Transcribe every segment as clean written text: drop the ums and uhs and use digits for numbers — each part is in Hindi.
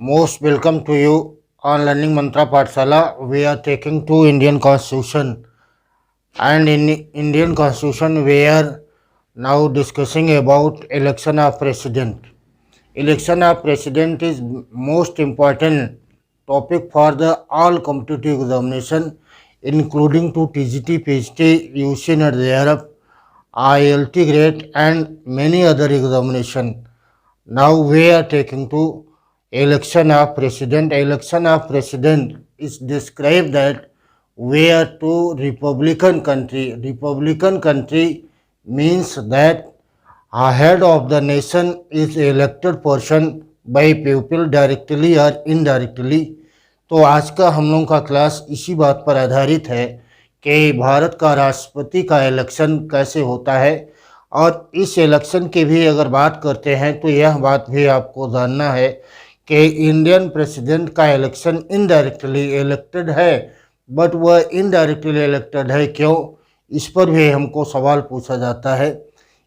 Most welcome to you on Learning Mantra Pathshala. We are taking to Indian Constitution, and in Indian Constitution we are now discussing about election of president. Election of president is most important topic for the all competitive examination, including to TGT, PGT, UC, and JRF, ILT grade, and many other examination. Now we are taking to election of president. Election of president is described that we are to Republican country. Republican country means that a head of the nation is elected person by people directly or indirectly. तो आज का हम लोगों का क्लास इसी बात पर आधारित है कि भारत का राष्ट्रपति का इलेक्शन कैसे होता है, और इस इलेक्शन की भी अगर बात करते हैं तो यह बात भी आपको जानना है कि इंडियन प्रेसिडेंट का इलेक्शन इनडायरेक्टली इलेक्टेड है, बट वह इनडायरेक्टली इलेक्टेड है क्यों, इस पर भी हमको सवाल पूछा जाता है।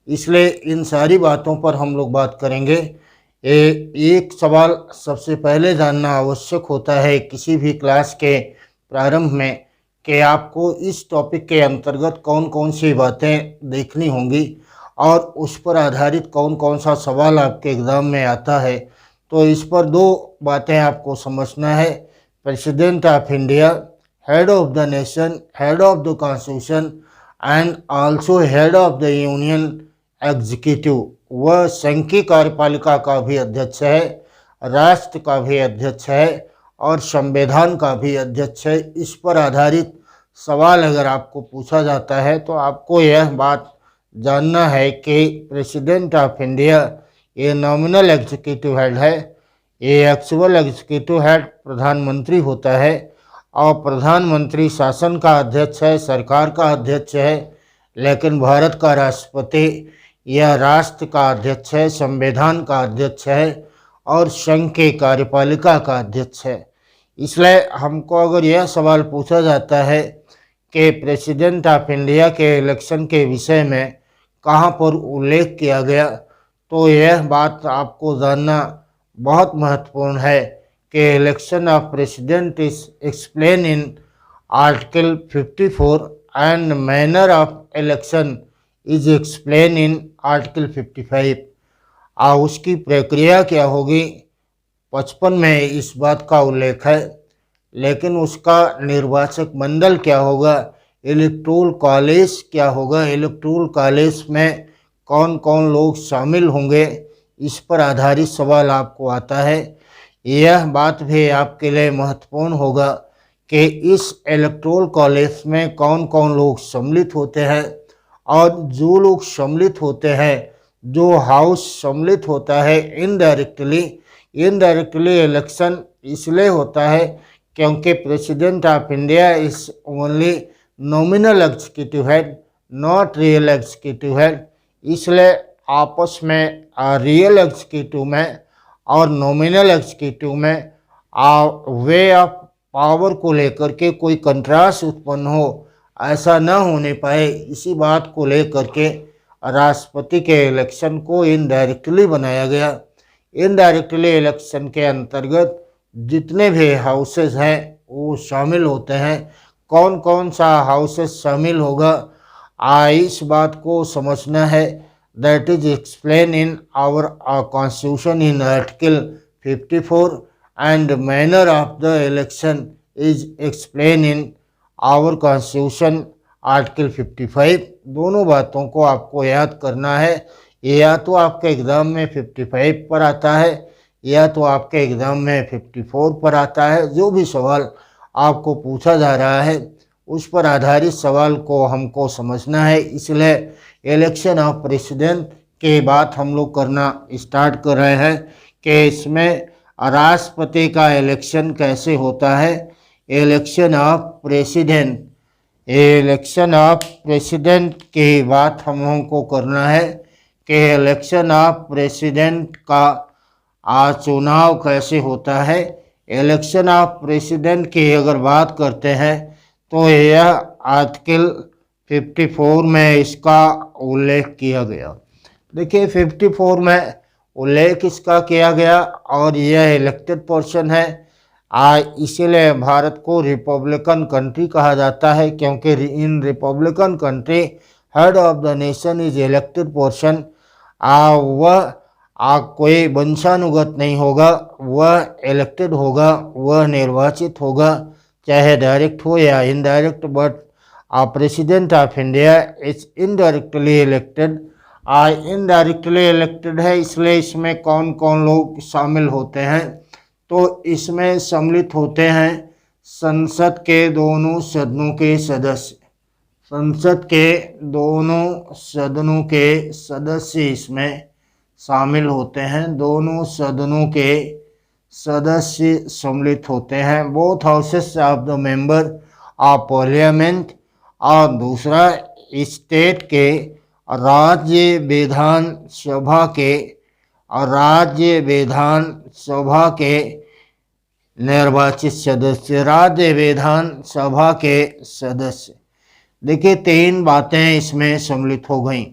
इसलिए इन सारी बातों पर हम लोग बात करेंगे। एक सवाल सबसे पहले जानना आवश्यक होता है किसी भी क्लास के प्रारंभ में कि आपको इस टॉपिक के अंतर्गत कौन कौन सी बातें देखनी होंगी और उस पर आधारित कौन कौन सा सवाल आपके एग्ज़ाम में आता है। तो इस पर दो बातें आपको समझना है। President of India, head of the nation, head of the constitution and also head of the union executive. वह संघीय कार्यपालिका का भी अध्यक्ष है, राष्ट्र का भी अध्यक्ष है और संविधान का भी अध्यक्ष है। इस पर आधारित सवाल अगर आपको पूछा जाता है तो आपको यह बात जानना है कि प्रेसिडेंट ऑफ इंडिया ये नॉमिनल एग्जीक्यूटिव हेड है, ये एक्चुअल एग्जीक्यूटिव हेड प्रधानमंत्री होता है और प्रधानमंत्री शासन का अध्यक्ष है, सरकार का अध्यक्ष है, लेकिन भारत का राष्ट्रपति यह राष्ट्र का अध्यक्ष है, संविधान का अध्यक्ष है और संघ की कार्यपालिका का अध्यक्ष है। इसलिए हमको अगर यह सवाल पूछा जाता है कि प्रेसिडेंट ऑफ इंडिया के इलेक्शन के विषय में कहाँ पर उल्लेख किया गया, तो यह बात आपको जानना बहुत महत्वपूर्ण है कि election of president is explain in article 54 and manner of election is explain in article 55। उसकी प्रक्रिया क्या होगी 55 में इस बात का उल्लेख है, लेकिन उसका निर्वाचक मंडल क्या होगा, इलेक्टोरल कॉलेज क्या होगा, इलेक्टोरल कॉलेज में कौन कौन लोग शामिल होंगे, इस पर आधारित सवाल आपको आता है। यह बात भी आपके लिए महत्वपूर्ण होगा कि इस इलेक्टोरल कॉलेज में कौन कौन लोग सम्मिलित होते हैं, और जो लोग सम्मिलित होते हैं, जो हाउस सम्मिलित होता है इनडायरेक्टली इलेक्शन इसलिए होता है क्योंकि president of India is only nominal executive head, not real executive head. इसलिए आपस में रियल एग्जीक्यूटिव में और नॉमिनल एग्जीक्यूटिव में वे ऑफ पावर को लेकर के कोई कंट्रास्ट उत्पन्न हो, ऐसा न होने पाए, इसी बात को लेकर के राष्ट्रपति के इलेक्शन को इनडायरेक्टली बनाया गया। इनडायरेक्टली इलेक्शन के अंतर्गत जितने भी हाउसेस हैं वो शामिल होते हैं। कौन कौन सा हाउसेस शामिल होगा इस बात को समझना है। That is explain in our constitution in article 54 and manner of the election is explain in our constitution article 55। दोनों बातों को आपको याद करना है। या तो आपके एग्ज़ाम में 55 पर आता है या तो आपके एग्ज़ाम में 54 पर आता है। जो भी सवाल आपको पूछा जा रहा है उस पर आधारित सवाल को हमको समझना है। इसलिए इलेक्शन ऑफ प्रेसिडेंट के बात हम लोग करना स्टार्ट कर रहे हैं कि इसमें राष्ट्रपति का इलेक्शन कैसे होता है। Election of president, election of president की बात हम लोगों को करना है कि इलेक्शन ऑफ प्रेसिडेंट का चुनाव कैसे होता है। इलेक्शन ऑफ प्रेसिडेंट की अगर बात करते हैं तो यह आर्टिकल 54 में इसका उल्लेख किया गया। देखिए 54 में उल्लेख इसका किया गया और यह इलेक्टेड पोर्शन है। इसीलिए भारत को रिपब्लिकन कंट्री कहा जाता है, क्योंकि in republican country head of the nation is elected portion. वह कोई वंशानुगत नहीं होगा, वह इलेक्टेड होगा, वह निर्वाचित होगा, चाहे डायरेक्ट हो या indirect. But president of India is indirectly elected. Indirectly elected है, इसलिए इसमें कौन कौन लोग शामिल होते हैं? तो इसमें सम्मिलित होते हैं संसद के दोनों सदनों के सदस्य। संसद के दोनों सदनों के सदस्य इसमें शामिल होते हैं। दोनों सदनों के सदस्य सम्मिलित होते हैं। Both houses of the member of parliament. और दूसरा, स्टेट के राज्य विधान सभा के निर्वाचित सदस्य, राज्य विधानसभा के सदस्य। देखिए, 3 बातें इसमें सम्मिलित हो गई।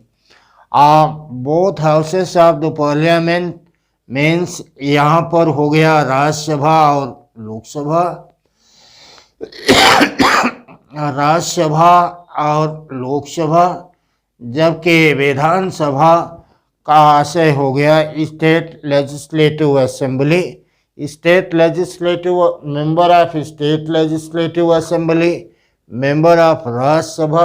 Both houses of the parliament means यहाँ पर हो गया राज्यसभा और लोकसभा। राज्यसभा और लोकसभा, जबकि विधानसभा का आशय हो गया state legislative assembly. State legislative member of state legislative assembly, member of Rajya Sabha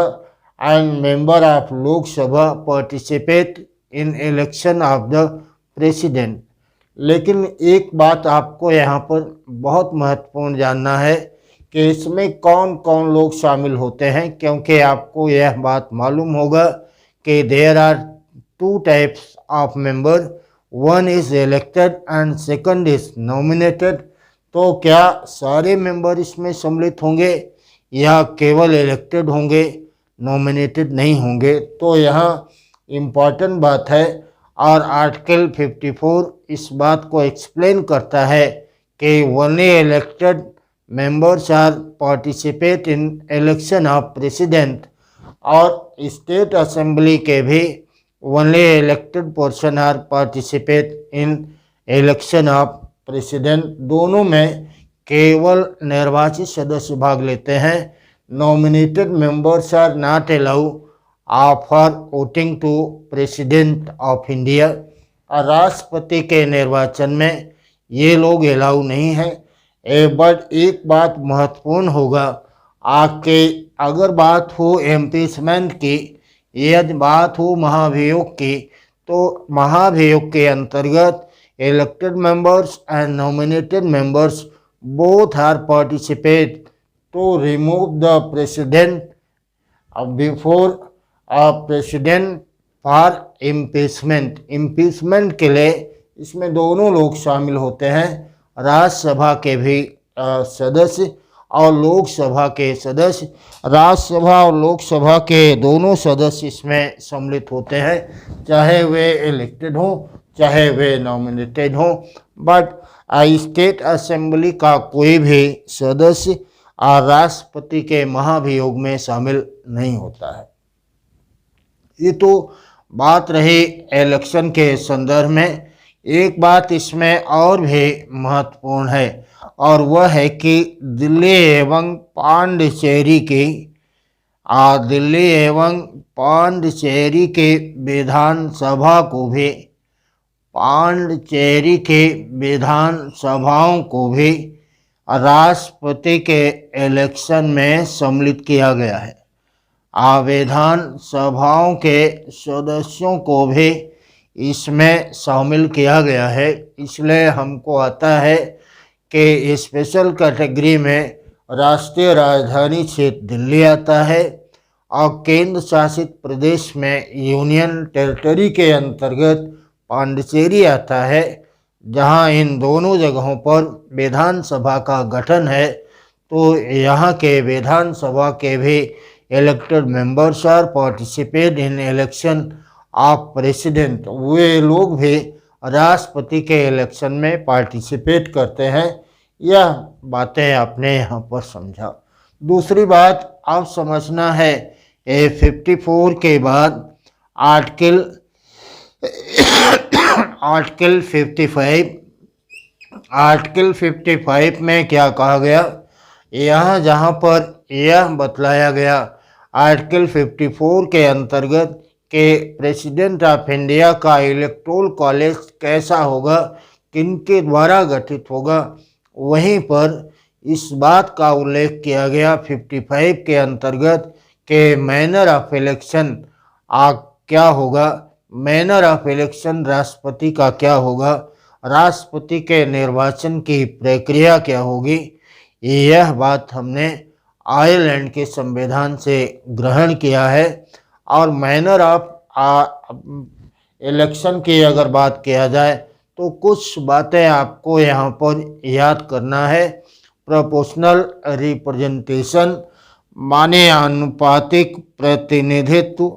and member of Lok Sabha participate in election of the president. लेकिन एक बात आपको यहाँ पर बहुत महत्वपूर्ण जानना है कि इसमें कौन कौन लोग शामिल होते हैं, क्योंकि आपको यह बात मालूम होगा कि there are 2 types of member, one is elected and second is nominated. तो क्या सारे मेंबर इसमें सम्मिलित होंगे या केवल इलेक्टेड होंगे, नॉमिनेटेड नहीं होंगे? तो यहाँ इम्पॉर्टेंट बात है और आर्टिकल 54 इस बात को एक्सप्लेन करता है कि only elected members are participate in election of president. और स्टेट असेंबली के भी only elected person are participate in election of president. दोनों में केवल निर्वाचित सदस्य भाग लेते हैं। Nominated members are not allow for voting to president of India. राष्ट्रपति के निर्वाचन में ये लोग अलाउ नहीं है। बट एक बात महत्वपूर्ण होगा आपके, अगर बात हो इम्पीचमेंट की, यदि बात हो महाभियोग की, तो महाभियोग के अंतर्गत elected members and nominated members both are participate to remove the president before president for impeachment. Impeachment के लिए इसमें दोनों लोग शामिल होते हैं, राज्यसभा के भी सदस्य और लोकसभा के सदस्य। राज्यसभा और लोकसभा के दोनों सदस्य इसमें सम्मिलित होते हैं, चाहे वे इलेक्टेड हों चाहे वे नॉमिनेटेड हों। बट स्टेट असेंबली का कोई भी सदस्य राष्ट्रपति के महाभियोग में शामिल नहीं होता है। ये तो बात रही इलेक्शन के संदर्भ में। एक बात इसमें और भी महत्वपूर्ण है और वह है कि दिल्ली एवं पांडिचेरी के विधानसभा को भी पांडिचेरी के विधानसभाओं को भी राष्ट्रपति के इलेक्शन में सम्मिलित किया गया है। विधानसभाओं के सदस्यों को भी इसमें शामिल किया गया है। इसलिए हमको आता है कि स्पेशल कैटेगरी में राष्ट्रीय राजधानी क्षेत्र दिल्ली आता है और केंद्र शासित प्रदेश में यूनियन टेरिटरी के अंतर्गत पांडिचेरी आता है, जहां इन दोनों जगहों पर विधानसभा का गठन है। तो यहाँ के विधानसभा के भी elected members are participate in election of president. वे लोग भी राष्ट्रपति के इलेक्शन में पार्टिसिपेट करते हैं। यह बातें आपने यहाँ पर समझा। दूसरी बात आप समझना है, 54 के बाद आर्टिकल आर्टिकल 55, आर्टिकल 55 में क्या कहा गया, यहाँ जहाँ पर यह बतलाया गया आर्टिकल 54 के अंतर्गत के प्रेसिडेंट ऑफ इंडिया का इलेक्टोरल कॉलेज कैसा होगा, किनके द्वारा गठित होगा, वहीं पर इस बात का उल्लेख किया गया 55 के अंतर्गत के मैनर ऑफ इलेक्शन क्या होगा, मैनर ऑफ इलेक्शन राष्ट्रपति का क्या होगा, राष्ट्रपति के निर्वाचन की प्रक्रिया क्या होगी। यह बात हमने आयरलैंड के संविधान से ग्रहण किया है। और मैनर ऑफ इलेक्शन की अगर बात किया जाए तो कुछ बातें आपको यहाँ पर याद करना है। प्रोपोर्शनल रिप्रेजेंटेशन माने आनुपातिक प्रतिनिधित्व,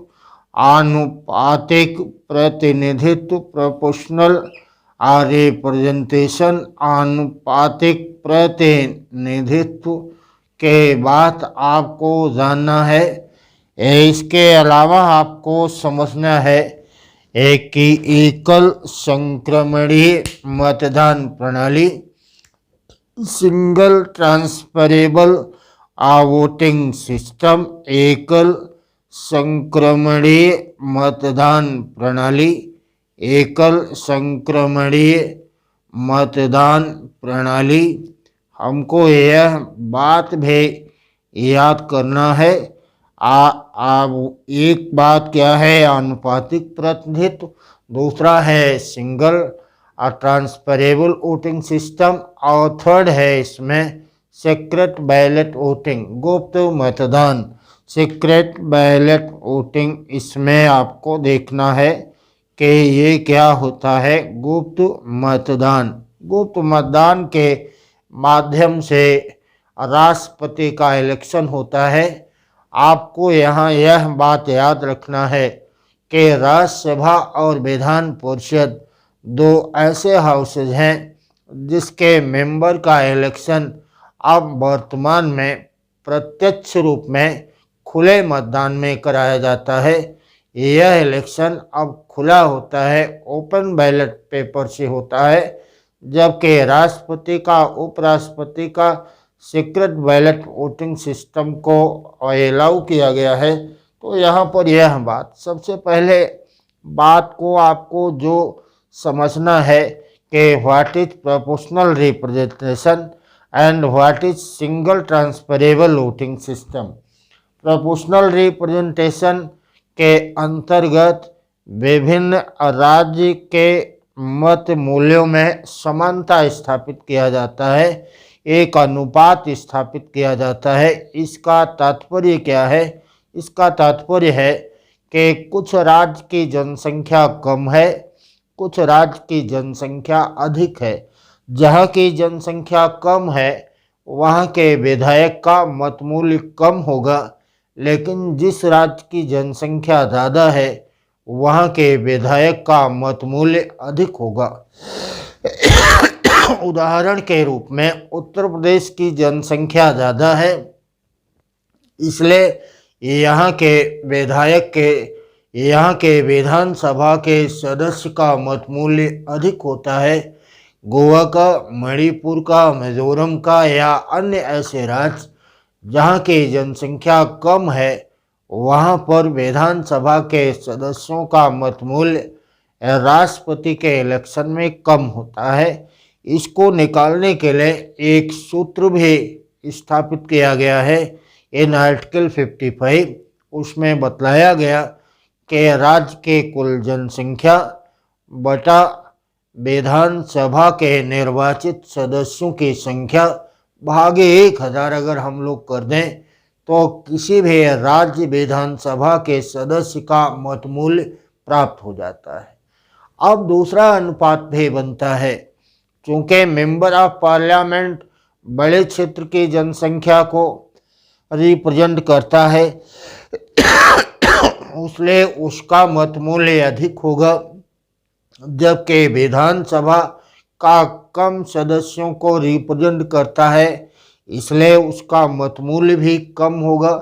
आनुपातिक प्रतिनिधित्व, प्रोपोर्शनल रिप्रेजेंटेशन आनुपातिक प्रतिनिधित्व के बात आपको जानना है। इसके अलावा आपको समझना है एक कि एकल संक्रमणीय मतदान प्रणाली, सिंगल ट्रांसफरेबल वोटिंग सिस्टम, एकल संक्रमणीय मतदान प्रणाली, एकल संक्रमणीय मतदान प्रणाली। हमको यह बात भी याद करना है। एक बात क्या है, आनुपातिक प्रतिनिधित्व, दूसरा है सिंगल ट्रांसफरेबल वोटिंग सिस्टम, और थर्ड है इसमें सीक्रेट बैलेट वोटिंग, गुप्त मतदान, सीक्रेट बैलेट वोटिंग। इसमें आपको देखना है कि ये क्या होता है, गुप्त मतदान। गुप्त मतदान के माध्यम से राष्ट्रपति का इलेक्शन होता है। आपको यहाँ यह बात याद रखना है कि राज्यसभा और विधान परिषद दो ऐसे हाउसेज हैं जिसके मेंबर का इलेक्शन अब वर्तमान में प्रत्यक्ष रूप में खुले मतदान में कराया जाता है। यह इलेक्शन अब खुला होता है, ओपन बैलेट पेपर से होता है, जबकि राष्ट्रपति का, उपराष्ट्रपति का सीक्रेट बैलेट वोटिंग सिस्टम को अलाउ किया गया है। तो यहाँ पर यह बात, सबसे पहले बात को आपको जो समझना है कि what is proportional representation and what is single transferable voting system. Proportional representation के अंतर्गत विभिन्न राज्य के मत मूल्यों में समानता स्थापित किया जाता है, एक अनुपात स्थापित किया जाता है। इसका तात्पर्य क्या है? इसका तात्पर्य है कि कुछ राज्य की जनसंख्या कम है, कुछ राज्य की जनसंख्या अधिक है। जहाँ की जनसंख्या कम है वहाँ के विधायक का मत मूल्य कम होगा, लेकिन जिस राज्य की जनसंख्या ज़्यादा है वहाँ के विधायक का मत मूल्य अधिक होगा। उदाहरण के रूप में उत्तर प्रदेश की जनसंख्या ज़्यादा है, इसलिए यहाँ के विधानसभा के सदस्य का मत मूल्य अधिक होता है। गोवा का, मणिपुर का, मिजोरम का या अन्य ऐसे राज्य जहाँ की जनसंख्या कम है वहाँ पर विधानसभा के सदस्यों का मत मूल्य राष्ट्रपति के इलेक्शन में कम होता है। इसको निकालने के लिए एक सूत्र भी स्थापित किया गया है इन आर्टिकल 55। उसमें बतलाया गया कि राज्य के कुल जनसंख्या बटा विधानसभा के निर्वाचित सदस्यों की संख्या भागे 1000 अगर हम लोग कर दें तो किसी भी राज्य विधानसभा के सदस्य का मत मूल्य प्राप्त हो जाता है। अब दूसरा अनुपात भी बनता है, चूँकि मेंबर ऑफ पार्लियामेंट बड़े क्षेत्र की जनसंख्या को रिप्रेजेंट करता है इसलिए उसका मत मूल्य अधिक होगा, जबकि विधानसभा का कम सदस्यों को रिप्रेजेंट करता है इसलिए उसका मत मूल्य भी कम होगा।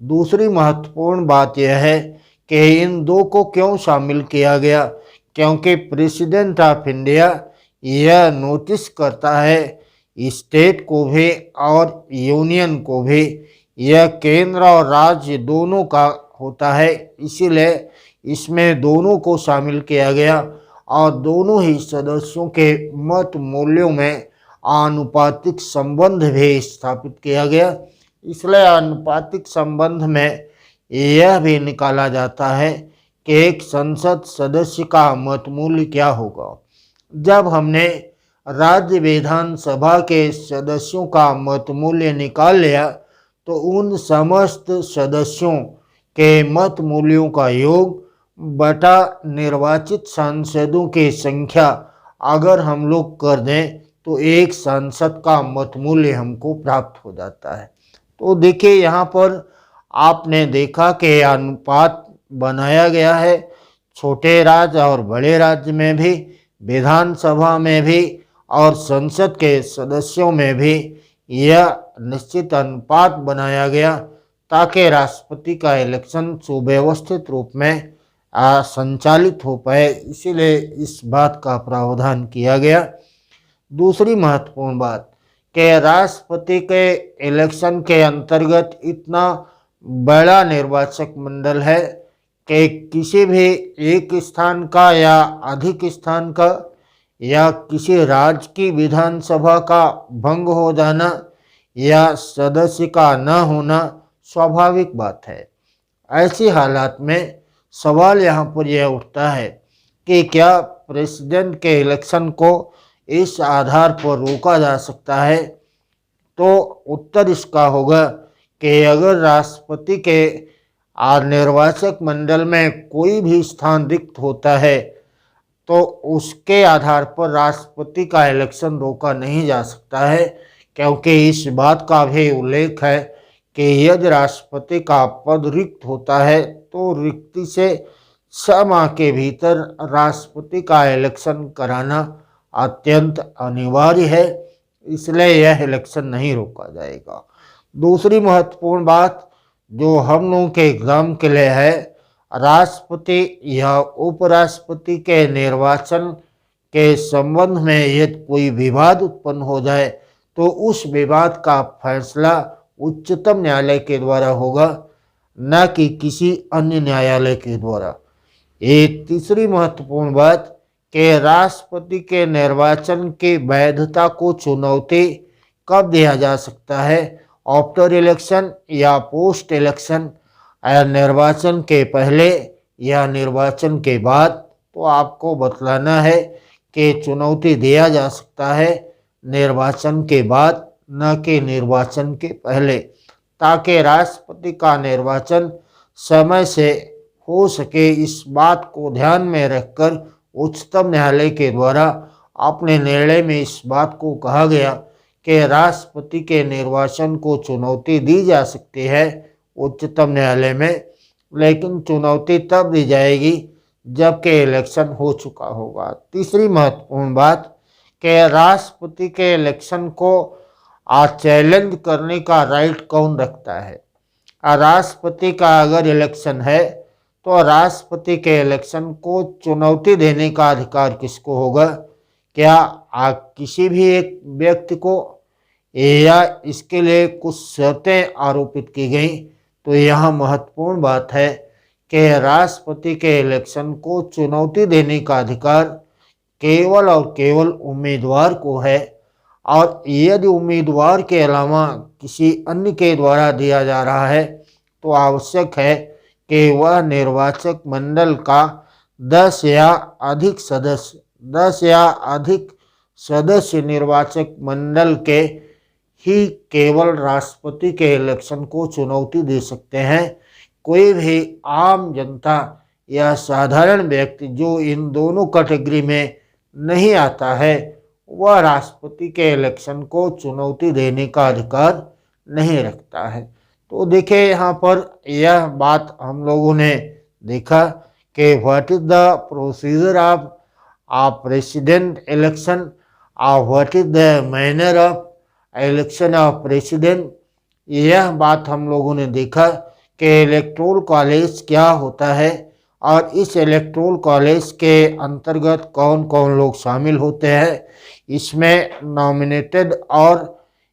दूसरी महत्वपूर्ण बात यह है कि इन दो को क्यों शामिल किया गया, क्योंकि प्रेसिडेंट ऑफ इंडिया यह नोटिस करता है स्टेट को भी और यूनियन को भी, यह केंद्र और राज्य दोनों का होता है, इसीलिए इसमें दोनों को शामिल किया गया और दोनों ही सदस्यों के मत मूल्यों में आनुपातिक संबंध भी स्थापित किया गया। इसलिए आनुपातिक संबंध में यह भी निकाला जाता है कि एक संसद सदस्य का मत मूल्य क्या होगा। जब हमने राज्य विधानसभा के सदस्यों का मत मूल्य निकाल लिया तो उन समस्त सदस्यों के मत मूल्यों का योग बटा निर्वाचित सांसदों की संख्या अगर हम लोग कर दें तो एक सांसद का मत मूल्य हमको प्राप्त हो जाता है। तो देखिए यहाँ पर आपने देखा कि अनुपात बनाया गया है, छोटे राज्य और बड़े राज्य में भी, विधानसभा में भी और संसद के सदस्यों में भी यह निश्चित अनुपात बनाया गया ताकि राष्ट्रपति का इलेक्शन सुव्यवस्थित रूप में संचालित हो पाए, इसीलिए इस बात का प्रावधान किया गया। दूसरी महत्वपूर्ण बात कि राष्ट्रपति के इलेक्शन के अंतर्गत इतना बड़ा निर्वाचक मंडल है कि किसी भी एक स्थान का या अधिक स्थान का या किसी राज्य की विधानसभा का भंग हो जाना या सदस्य का न होना स्वाभाविक बात है। ऐसी हालात में सवाल यहाँ पर यह उठता है कि क्या प्रेसिडेंट के इलेक्शन को इस आधार पर रोका जा सकता है। तो उत्तर इसका होगा कि अगर राष्ट्रपति के निर्वाचक मंडल में कोई भी स्थान रिक्त होता है तो उसके आधार पर राष्ट्रपति का इलेक्शन रोका नहीं जा सकता है, क्योंकि इस बात का भी उल्लेख है कि यदि राष्ट्रपति का पद रिक्त होता है तो रिक्ति से 6 माह के भीतर राष्ट्रपति का इलेक्शन कराना अत्यंत अनिवार्य है, इसलिए यह इलेक्शन नहीं रोका जाएगा। दूसरी महत्वपूर्ण बात जो हम लोगों के एग्जाम के लिए है, राष्ट्रपति या उपराष्ट्रपति के निर्वाचन के संबंध में यदि कोई विवाद उत्पन्न हो जाए तो उस विवाद का फैसला उच्चतम न्यायालय के द्वारा होगा, न कि किसी अन्य न्यायालय के द्वारा। ये तीसरी महत्वपूर्ण बात कि राष्ट्रपति के निर्वाचन की वैधता को चुनौती कब दिया जा सकता है, आफ्टर इलेक्शन या पोस्ट इलेक्शन, निर्वाचन के पहले या निर्वाचन के बाद। तो आपको बतलाना है कि चुनौती दिया जा सकता है निर्वाचन के बाद, न कि निर्वाचन के पहले, ताकि राष्ट्रपति का निर्वाचन समय से हो सके। इस बात को ध्यान में रखकर उच्चतम न्यायालय के द्वारा अपने निर्णय में इस बात को कहा गया कि राष्ट्रपति के निर्वाचन को चुनौती दी जा सकती है उच्चतम न्यायालय में, लेकिन चुनौती तब दी जाएगी जबकि इलेक्शन हो चुका होगा। तीसरी महत्वपूर्ण बात कि राष्ट्रपति के इलेक्शन को चैलेंज करने का राइट कौन रखता है। राष्ट्रपति का अगर इलेक्शन है तो राष्ट्रपति के इलेक्शन को चुनौती देने का अधिकार किसको होगा? क्या किसी भी एक व्यक्ति को, या इसके लिए कुछ शर्तें आरोपित की गई? तो यह महत्वपूर्ण बात है कि राष्ट्रपति के इलेक्शन को चुनौती देने का अधिकार केवल और केवल उम्मीदवार को है, और यदि उम्मीदवार के अलावा किसी अन्य के द्वारा दिया जा रहा है तो आवश्यक है कि वह निर्वाचक मंडल का 10 या अधिक सदस्य निर्वाचक मंडल के ही केवल राष्ट्रपति के इलेक्शन को चुनौती दे सकते हैं। कोई भी आम जनता या साधारण व्यक्ति जो इन दोनों कैटेगरी में नहीं आता है वह राष्ट्रपति के इलेक्शन को चुनौती देने का अधिकार नहीं रखता है। तो देखिए यहाँ पर यह बात हम लोगों ने देखा कि what is the procedure of president election, what is the manner of election of president. यह बात हम लोगों ने देखा कि इलेक्टोरल कॉलेज क्या होता है और इस इलेक्टोरल कॉलेज के अंतर्गत कौन कौन लोग शामिल होते हैं। इसमें नॉमिनेटेड और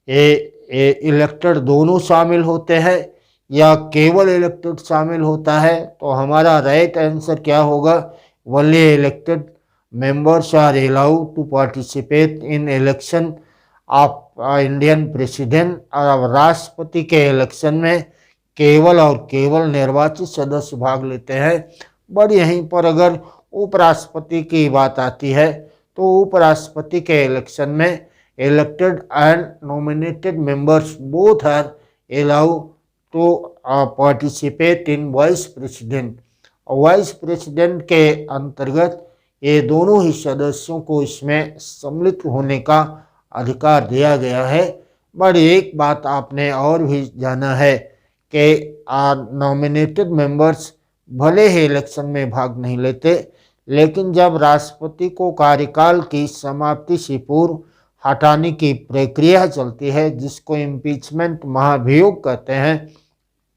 इलेक्टेड दोनों शामिल होते हैं या केवल इलेक्टेड शामिल होता है। तो हमारा राइट आंसर क्या होगा, only elected members are allowed to participate in election of Indian president. और राष्ट्रपति के इलेक्शन में केवल और केवल निर्वाचित सदस्य भाग लेते हैं। बट यहीं पर अगर उपराष्ट्रपति की बात आती है तो उपराष्ट्रपति के इलेक्शन में elected and nominated members both are allowed to participate in vice president. Vice president के अंतर्गत ये दोनों ही सदस्यों को इसमें सम्मिलित होने का अधिकार दिया गया है। बट एक बात आपने और भी जाना है कि नॉमिनेटेड मेंबर्स भले ही इलेक्शन में भाग नहीं लेते, लेकिन जब राष्ट्रपति को कार्यकाल की समाप्ति से पूर्व हटाने की प्रक्रिया चलती है, जिसको इम्पीचमेंट महाभियोग कहते हैं,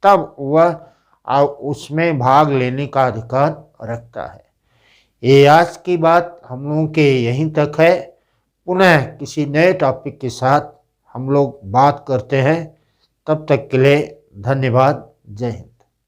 तब वह उसमें भाग लेने का अधिकार रखता है। ये आज की बात हम लोगों के यहीं तक है। पुनः किसी नए टॉपिक के साथ हम लोग बात करते हैं। तब तक के लिए धन्यवाद। जय हिंद।